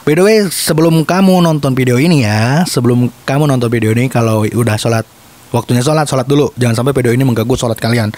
By the way, sebelum kamu nonton video ini ya, kalau udah sholat, waktunya sholat dulu. Jangan sampai video ini mengganggu sholat kalian.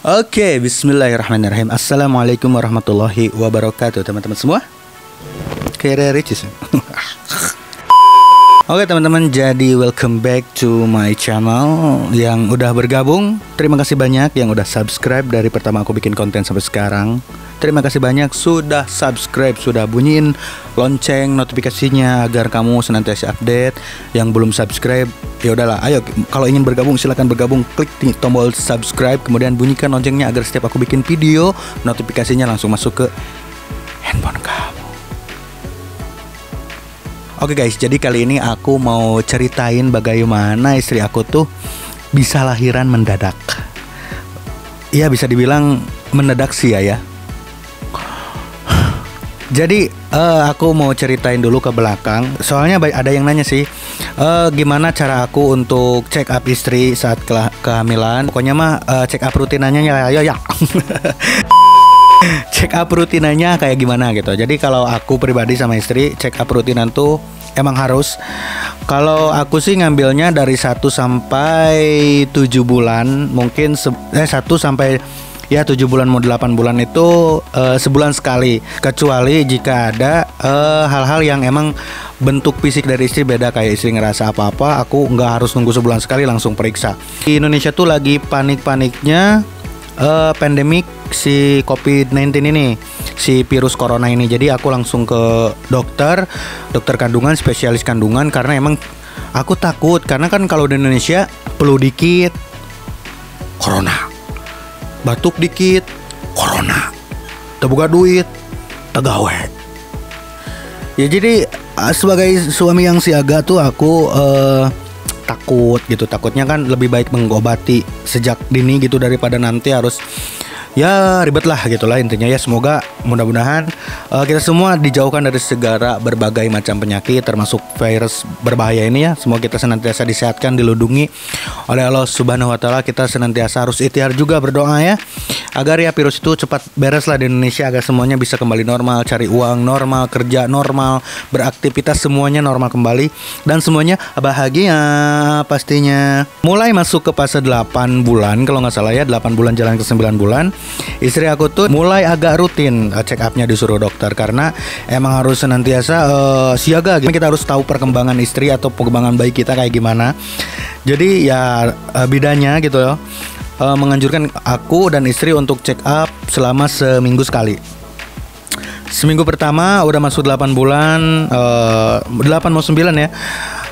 Oke, bismillahirrahmanirrahim. Assalamualaikum warahmatullahi wabarakatuh, teman-teman semua. Kayak Ricis. Oke teman-teman, jadi welcome back to my channel. Yang udah bergabung, terima kasih banyak. Yang udah subscribe dari pertama aku bikin konten sampai sekarang. Terima kasih banyak sudah subscribe, sudah bunyiin lonceng notifikasinya agar kamu senantiasa update. Yang belum subscribe, ya udahlah, ayo kalau ingin bergabung silahkan bergabung. Klik nih tombol subscribe, kemudian bunyikan loncengnya agar setiap aku bikin video notifikasinya langsung masuk ke handphone kamu. Oke guys, jadi kali ini aku mau ceritain bagaimana istri aku tuh bisa lahiran mendadak. Ya bisa dibilang mendadak sih ya. Jadi aku mau ceritain dulu ke belakang. Soalnya ada yang nanya sih, gimana cara aku untuk check up istri saat kehamilan. Pokoknya mah check up rutinannya ya. Check up rutinannya kayak gimana gitu. Jadi kalau aku pribadi sama istri, check up rutinan tuh emang harus. Kalau aku sih ngambilnya dari 1 sampai 7 bulan. Mungkin 1 sampai ya 7 bulan mau 8 bulan itu sebulan sekali. Kecuali jika ada hal-hal yang emang bentuk fisik dari istri beda, kayak istri ngerasa apa-apa, aku nggak harus nunggu sebulan sekali, langsung periksa. Di Indonesia tuh lagi panik-paniknya pandemik si COVID-19 ini, si virus corona ini. Jadi aku langsung ke dokter kandungan, spesialis kandungan, karena emang aku takut. Karena kan kalau di Indonesia flu dikit corona, batuk dikit corona, terbuka duit tegawe. Ya jadi sebagai suami yang siaga tuh aku takut gitu. Takutnya kan lebih baik mengobati sejak dini gitu daripada nanti harus ya ribet lah gitulah intinya ya. Semoga mudah-mudahan kita semua dijauhkan dari segala berbagai macam penyakit, termasuk virus berbahaya ini ya. Semoga kita senantiasa disehatkan, dilindungi oleh Allah Subhanahu wa taala. Kita senantiasa harus ikhtiar juga berdoa ya, agar ya virus itu cepat beres lah di Indonesia, agar semuanya bisa kembali normal, cari uang normal, kerja normal, beraktivitas semuanya normal kembali, dan semuanya bahagia pastinya. Mulai masuk ke fase 8 bulan kalau nggak salah ya, 8 bulan jalan ke 9 bulan, istri aku tuh mulai agak rutin check upnya disuruh dokter, karena emang harus senantiasa siaga gitu. Kita harus tahu perkembangan istri atau perkembangan bayi kita kayak gimana. Jadi ya bidanya gitu ya, menganjurkan aku dan istri untuk check up selama seminggu sekali. Seminggu pertama udah masuk 8 bulan, 8 mau 9 ya,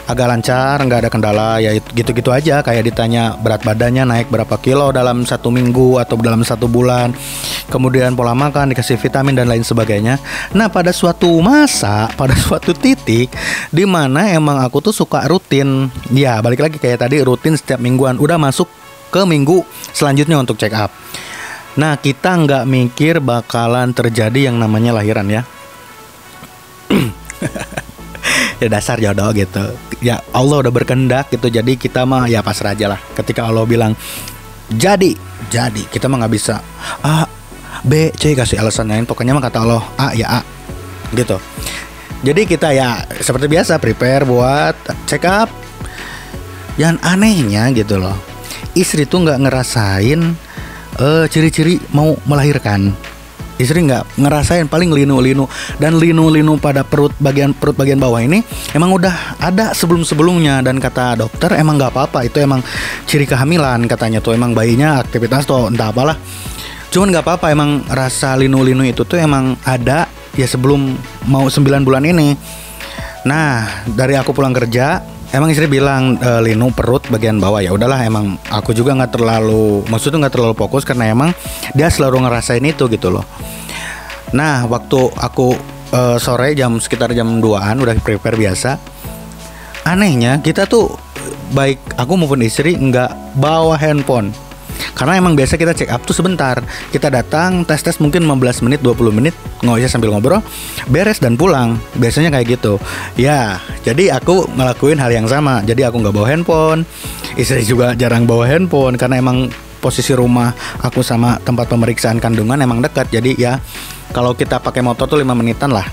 agak lancar, nggak ada kendala ya, gitu-gitu aja. Kayak ditanya berat badannya naik berapa kilo dalam 1 minggu atau dalam 1 bulan, kemudian pola makan, dikasih vitamin dan lain sebagainya. Nah pada suatu masa, pada suatu titik di mana emang aku tuh suka rutin, ya balik lagi kayak tadi, rutin setiap mingguan. Udah masuk ke minggu selanjutnya untuk check up. Nah kita nggak mikir bakalan terjadi yang namanya lahiran ya. Ya dasar jodoh gitu. Ya Allah udah berkehendak gitu. Jadi kita mah ya pasrah aja lah. Ketika Allah bilang jadi kita mah nggak bisa A, B, C kasih alasan lain. Pokoknya mah kata Allah A ya A gitu. Jadi kita ya seperti biasa prepare buat check up. Yang anehnya gitu loh, istri tuh nggak ngerasain ciri-ciri mau melahirkan. Istri nggak ngerasain, paling linu-linu. Dan linu-linu pada perut bagian bawah ini emang udah ada sebelumnya. Dan kata dokter emang nggak apa-apa, itu emang ciri kehamilan katanya tuh. Emang bayinya aktivitas tuh entah apalah, cuman nggak apa-apa. Emang rasa linu-linu itu tuh emang ada ya sebelum mau 9 bulan ini. Nah dari aku pulang kerja, emang istri bilang linu perut bagian bawah. Ya udahlah, emang aku juga nggak terlalu fokus, karena emang dia selalu ngerasain itu gitu loh. Nah waktu aku sore sekitar jam 2-an udah prepare biasa. Anehnya kita tuh baik aku maupun istri nggak bawa handphone. Karena emang biasa kita check up tuh sebentar. Kita datang, tes mungkin 15 menit, 20 menit, nggak sambil ngobrol, beres dan pulang. Biasanya kayak gitu. Ya, jadi aku ngelakuin hal yang sama. Jadi aku nggak bawa handphone, istri juga jarang bawa handphone karena emang posisi rumah aku sama tempat pemeriksaan kandungan emang dekat. Jadi ya kalau kita pakai motor tuh 5 menitan lah.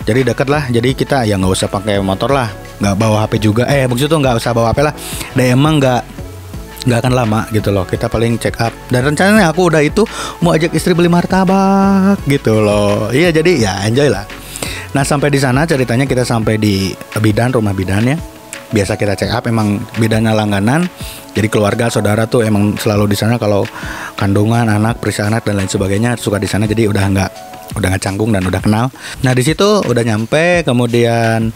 Jadi deket lah. Jadi kita ya nggak usah pakai motor lah, nggak bawa HP juga. Maksud tuh nggak usah bawa HP lah. Dan emang nggak akan lama gitu loh. Kita paling check up. Dan rencananya aku udah itu mau ajak istri beli martabak gitu loh. Iya, jadi ya enjoy lah. Nah, sampai di sana ceritanya kita sampai di bidan, rumah bidan ya. Biasa kita check up, emang bidannya langganan. Jadi keluarga, saudara tuh emang selalu di sana kalau kandungan, anak, periksa anak dan lain sebagainya suka di sana. Jadi udah nggak canggung dan udah kenal. Nah, di situ udah nyampe, kemudian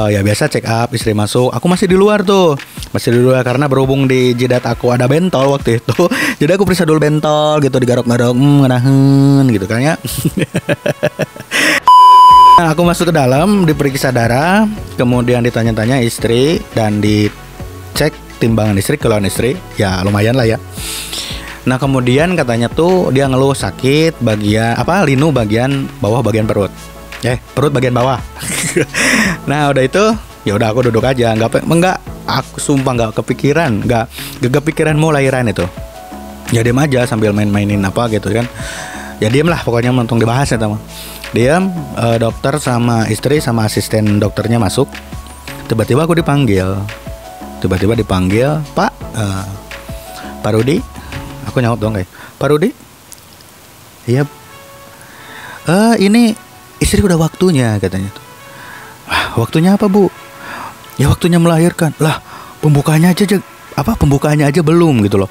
ya biasa check up, istri masuk. Aku masih di luar tuh. Masih di luar karena berhubung di jidat aku ada bentol waktu itu. Jadi aku periksa dulu bentol gitu, digaruk-garuk, ngerahen gitu kan ya. Nah, aku masuk ke dalam, diperiksa darah, kemudian ditanya-tanya istri dan dicek timbangan istri, keluhan istri, ya lumayan lah ya. Nah, kemudian katanya tuh dia ngeluh sakit bagian linu bagian bawah bagian perut. Perut bagian bawah. Nah, udah itu, ya udah aku duduk aja, aku sumpah nggak kepikiran mau lahiran itu. Ya diam aja sambil main-mainin apa gitu kan. Ya diam lah pokoknya, untung dibahas ya teman. Diam, dokter sama istri sama asisten dokternya masuk. Tiba-tiba aku dipanggil. Pak Rudi. Aku nyaut dong kayak, Pak Rudi? Iya. Ini istri udah waktunya katanya tuh. Waktunya apa, Bu? Ya waktunya melahirkan. Lah, pembukaannya aja belum gitu loh.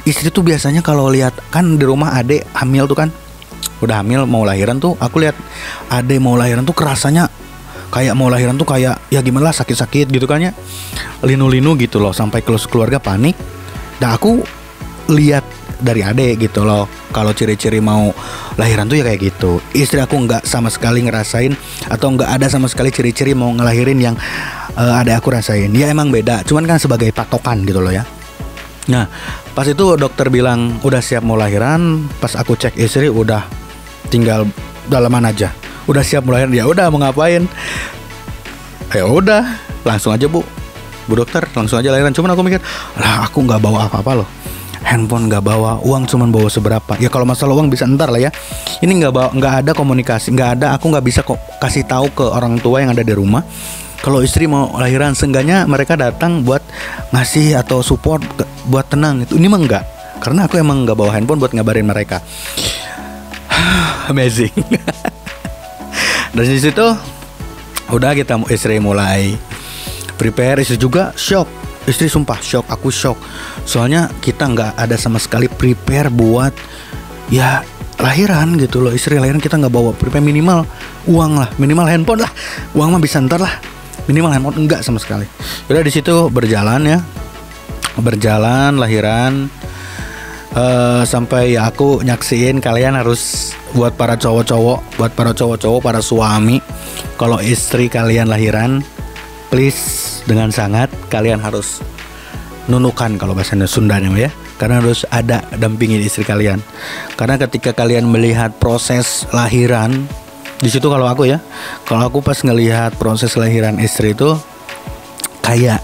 Istri tuh biasanya kalau lihat kan di rumah adek hamil tuh kan, udah hamil mau lahiran tuh, aku lihat adek mau lahiran tuh kerasanya kayak mau lahiran tuh kayak ya gimana lah, sakit-sakit gitu kan ya, linu-linu gitu loh, sampai keluarga panik. Dan aku lihat dari adek gitu loh, kalau ciri-ciri mau lahiran tuh ya kayak gitu. Istri aku nggak sama sekali ngerasain atau nggak ada sama sekali ciri-ciri mau ngelahirin yang adek aku rasain. Ya emang beda, cuman kan sebagai patokan gitu loh ya. Nah, pas itu dokter bilang udah siap mau lahiran, pas aku cek istri udah tinggal dalaman aja, udah siap mau lahiran. Ya udah mau ngapain? Ya udah langsung aja bu dokter, langsung aja lahiran. Cuman aku mikir, lah aku nggak bawa apa-apa loh, handphone nggak bawa, uang cuman bawa seberapa. Ya kalau masalah uang bisa ntar lah ya. Ini nggak ada komunikasi, aku nggak bisa kok kasih tahu ke orang tua yang ada di rumah kalau istri mau lahiran. Seenggaknya mereka datang buat ngasih atau support buat tenang itu. Ini mah enggak, karena aku emang nggak bawa handphone buat ngabarin mereka. Amazing. Dari situ udah istri mulai prepare. Istri juga shock. Istri sumpah shock, aku shock. Soalnya kita nggak ada sama sekali prepare buat ya lahiran gitu loh. Istri lahiran kita nggak bawa prepare minimal uang lah, minimal handphone lah. Uang mah bisa ntar lah, minimal handphone enggak sama sekali. Udah di situ berjalan lahiran. Sampai ya aku nyaksiin, kalian harus buat para cowok-cowok, para suami, kalau istri kalian lahiran, please dengan sangat kalian harus nunukan kalau bahasa Sundanya ya, karena harus ada dampingin istri kalian. Karena ketika kalian melihat proses lahiran di situ, kalau aku pas ngelihat proses lahiran istri itu kayak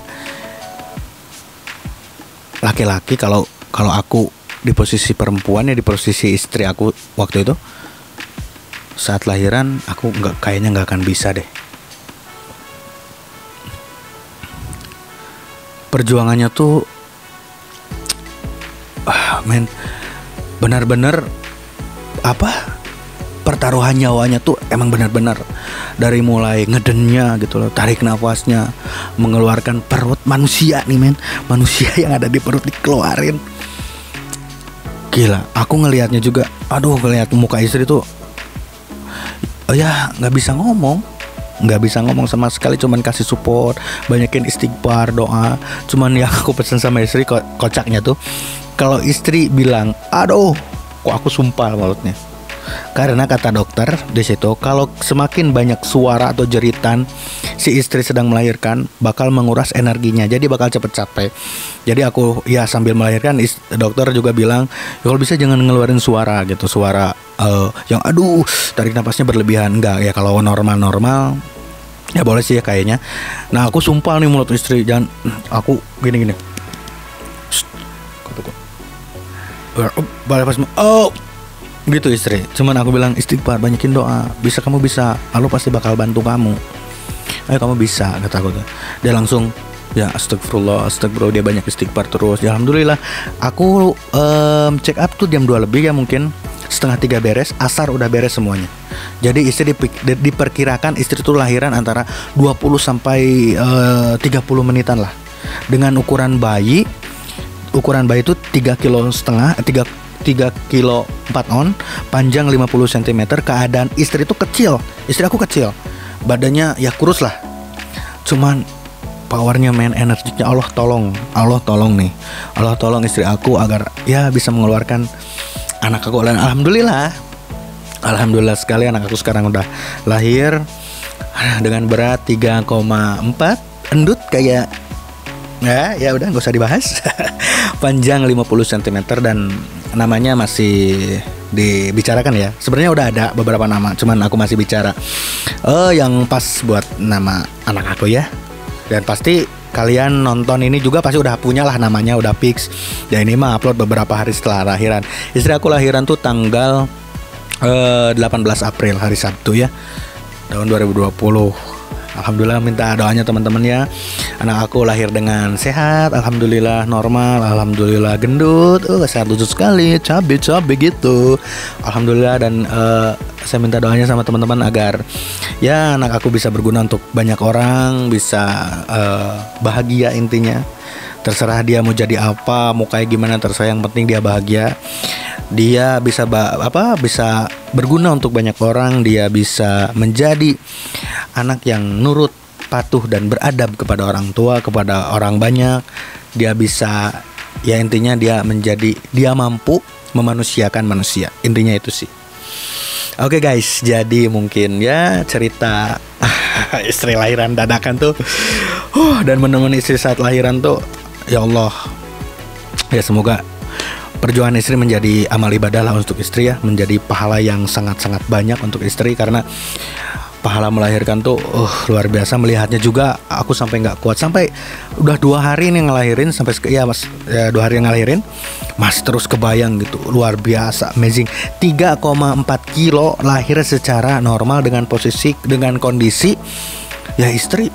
laki-laki. Kalau aku di posisi perempuan ya, di posisi istri aku waktu itu saat lahiran, aku kayaknya nggak akan bisa deh. Perjuangannya tuh benar-benar pertaruhan nyawanya tuh emang benar-benar dari mulai ngedennya gitu loh, tarik nafasnya, mengeluarkan perut manusia nih manusia yang ada di perut dikeluarin. Gila, aku ngelihatnya juga, ngelihat muka istri tuh ya nggak bisa ngomong sama sekali, cuman kasih support, banyakin istighfar, doa. Cuman yang aku pesan sama istri kocaknya tuh, kalau istri bilang kok aku sumpah mulutnya, Karena kata dokter di situ, kalau semakin banyak suara atau jeritan si istri sedang melahirkan, bakal menguras energinya, jadi bakal cepet capek. Jadi aku ya sambil melahirkan, dokter juga bilang, ya kalau bisa jangan ngeluarin suara gitu, suara yang aduh tarik napasnya berlebihan. Enggak ya, kalau normal-normal ya boleh sih ya kayaknya. Nah aku sumpah nih mulut istri, jangan, aku gini-gini. Oh gitu istri, cuman aku bilang istighfar, banyakin doa, kamu bisa, Allah pasti bakal bantu kamu, ayo kamu bisa, kata aku tuh. Dia langsung ya astagfirullah, dia banyak istighfar terus. Ya alhamdulillah. Aku check up tuh jam 2 lebih ya, mungkin setengah 3 beres, asar udah beres semuanya. Jadi istri diperkirakan istri tuh lahiran antara 20 sampai 30 menitan lah. Dengan ukuran bayi itu 3,5 kilo, 3 kilo 4 on, panjang 50 cm. Keadaan istri itu kecil, istri aku kecil, badannya ya kurus lah, cuman powernya main energinya Allah tolong nih, Allah tolong istri aku agar ya bisa mengeluarkan anak aku. Dan alhamdulillah sekali, anak aku sekarang udah lahir dengan berat 3,4, endut kayak ya udah nggak usah dibahas. Panjang 50 cm dan namanya masih dibicarakan ya. Sebenarnya udah ada beberapa nama, cuman aku masih bicara yang pas buat nama anak aku ya. Dan pasti kalian nonton ini juga pasti udah punya lah namanya, udah fix. Ya ini mah upload beberapa hari setelah lahiran. Istri aku lahiran tuh tanggal 18 April, hari Sabtu ya, tahun 2020. Alhamdulillah, minta doanya teman-teman ya. Anak aku lahir dengan sehat, alhamdulillah, normal, alhamdulillah, gendut, sehat lucu sekali, cabe gitu. Alhamdulillah. Dan saya minta doanya sama teman-teman agar ya anak aku bisa berguna untuk banyak orang, bisa bahagia intinya. Terserah dia mau jadi apa, mau kayak gimana, terserah, yang penting dia bahagia. Dia bisa bisa berguna untuk banyak orang, dia bisa menjadi anak yang nurut, patuh dan beradab kepada orang tua, kepada orang banyak. Dia bisa, ya intinya dia mampu memanusiakan manusia. Intinya itu sih. Oke guys, jadi mungkin ya cerita istri lahiran dadakan tuh, dan menemani istri saat lahiran tuh, ya Allah, ya semoga perjuangan istri menjadi amal ibadah lah untuk istri ya, menjadi pahala yang sangat-sangat banyak untuk istri. Karena pahala melahirkan tuh luar biasa. Melihatnya juga aku sampai nggak kuat, sampai udah 2 hari nih ngelahirin, sampai 2 hari ngelahirin mas terus kebayang gitu, luar biasa, amazing. 3,4 kilo lahir secara normal dengan kondisi ya istri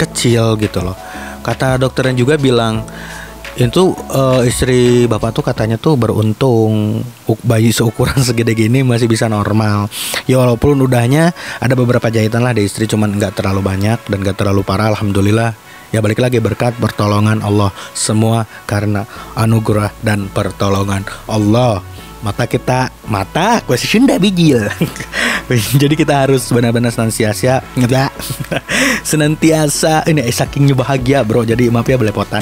kecil gitu loh. Kata dokternya juga bilang itu istri bapak tuh katanya tuh beruntung, bayi seukuran segede gini masih bisa normal. Ya walaupun udahnya ada beberapa jahitan lah di istri, cuman nggak terlalu banyak dan nggak terlalu parah, alhamdulillah. Ya balik lagi berkat pertolongan Allah, semua karena anugerah dan pertolongan Allah. Mata kuasi Sunda bijil. Jadi kita harus benar-benar senantiasa ini sakingnya bahagia bro. Jadi maaf ya belepotan.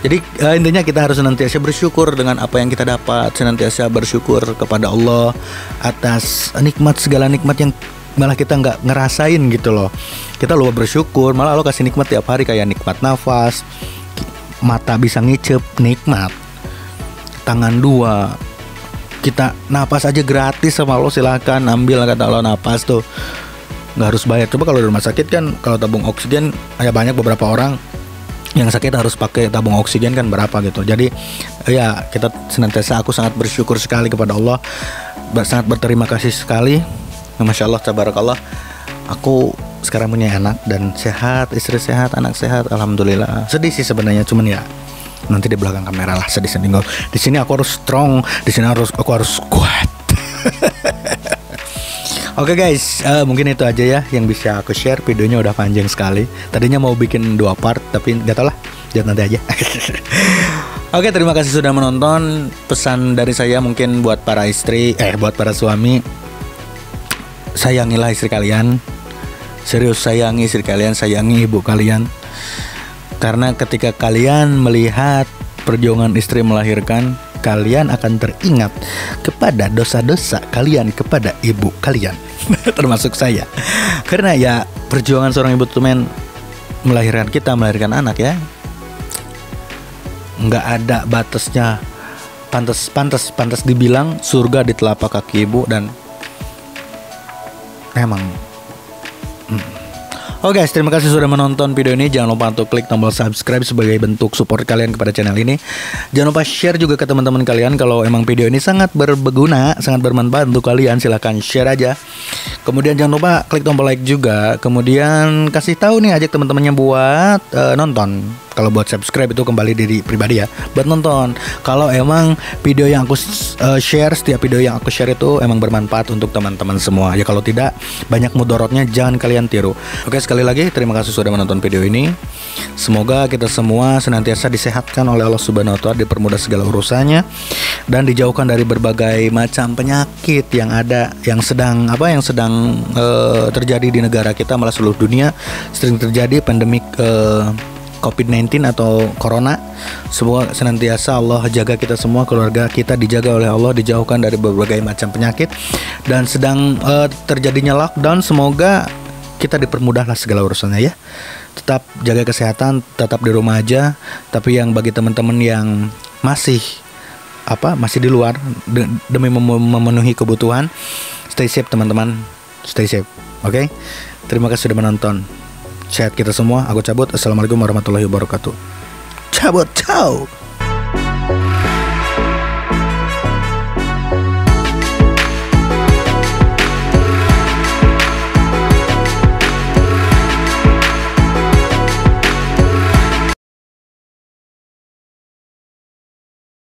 Jadi intinya kita harus senantiasa bersyukur dengan apa yang kita dapat, senantiasa bersyukur kepada Allah atas segala nikmat yang malah kita nggak ngerasain gitu loh. Kita lupa bersyukur, malah Allah kasih nikmat tiap hari, kayak nikmat nafas, mata bisa ngicep, nikmat, tangan 2, kita napas aja gratis sama Allah, silakan ambil, kata Allah, napas tuh nggak harus bayar. Coba kalau di rumah sakit kan, kalau tabung oksigen ya banyak, beberapa orang yang sakit harus pakai tabung oksigen kan berapa gitu. Jadi ya kita senantiasa, aku sangat bersyukur sekali kepada Allah, sangat berterima kasih sekali. Masya Allah, tabarakallah, aku sekarang punya anak dan sehat, istri sehat, anak sehat, alhamdulillah. Sedih sih sebenarnya, cuman ya nanti di belakang kamera lah sedih-sedih. Di sini aku harus strong, di sini aku harus kuat. Oke guys, mungkin itu aja ya yang bisa aku share. Videonya udah panjang sekali. Tadinya mau bikin 2 part, tapi gak tau lah, jangan nanti aja. Oke, terima kasih sudah menonton. Pesan dari saya mungkin buat para istri, buat para suami, sayangilah istri kalian. Serius, sayangi istri kalian, sayangi ibu kalian. Karena ketika kalian melihat perjuangan istri melahirkan, kalian akan teringat kepada dosa-dosa kalian kepada ibu kalian. Termasuk saya. Karena ya perjuangan seorang ibu tuh men, melahirkan kita, melahirkan anak ya, nggak ada batasnya. Pantas dibilang surga di telapak kaki ibu. Dan emang Oke guys, terima kasih sudah menonton video ini. Jangan lupa untuk klik tombol subscribe sebagai bentuk support kalian kepada channel ini. Jangan lupa share juga ke teman-teman kalian. Kalau emang video ini sangat berguna, sangat bermanfaat untuk kalian, silahkan share aja. Kemudian jangan lupa klik tombol like juga. Kemudian kasih tahu nih, ajak teman-temannya buat nonton. Kalau buat subscribe itu kembali diri pribadi ya, buat nonton. Kalau emang video yang aku share, setiap video yang aku share itu emang bermanfaat untuk teman-teman semua. Ya kalau tidak, banyak mudorotnya, jangan kalian tiru. Oke, sekali lagi terima kasih sudah menonton video ini. Semoga kita semua senantiasa disehatkan oleh Allah Subhanahu wa Ta'ala, dipermudah segala urusannya, dan dijauhkan dari berbagai macam penyakit yang ada, yang sedang terjadi di negara kita, malah seluruh dunia sering terjadi pandemik COVID-19 atau Corona. Semoga senantiasa Allah jaga kita semua, keluarga kita dijaga oleh Allah, dijauhkan dari berbagai macam penyakit. Dan sedang terjadinya lockdown, semoga kita dipermudahlah segala urusannya ya. Tetap jaga kesehatan, tetap di rumah aja. Tapi yang bagi teman-teman yang masih di luar demi memenuhi kebutuhan, stay safe teman-teman, stay safe. Oke? Terima kasih sudah menonton. Sehat kita semua. Aku cabut. Assalamualaikum warahmatullahi wabarakatuh. Cabut, ciao.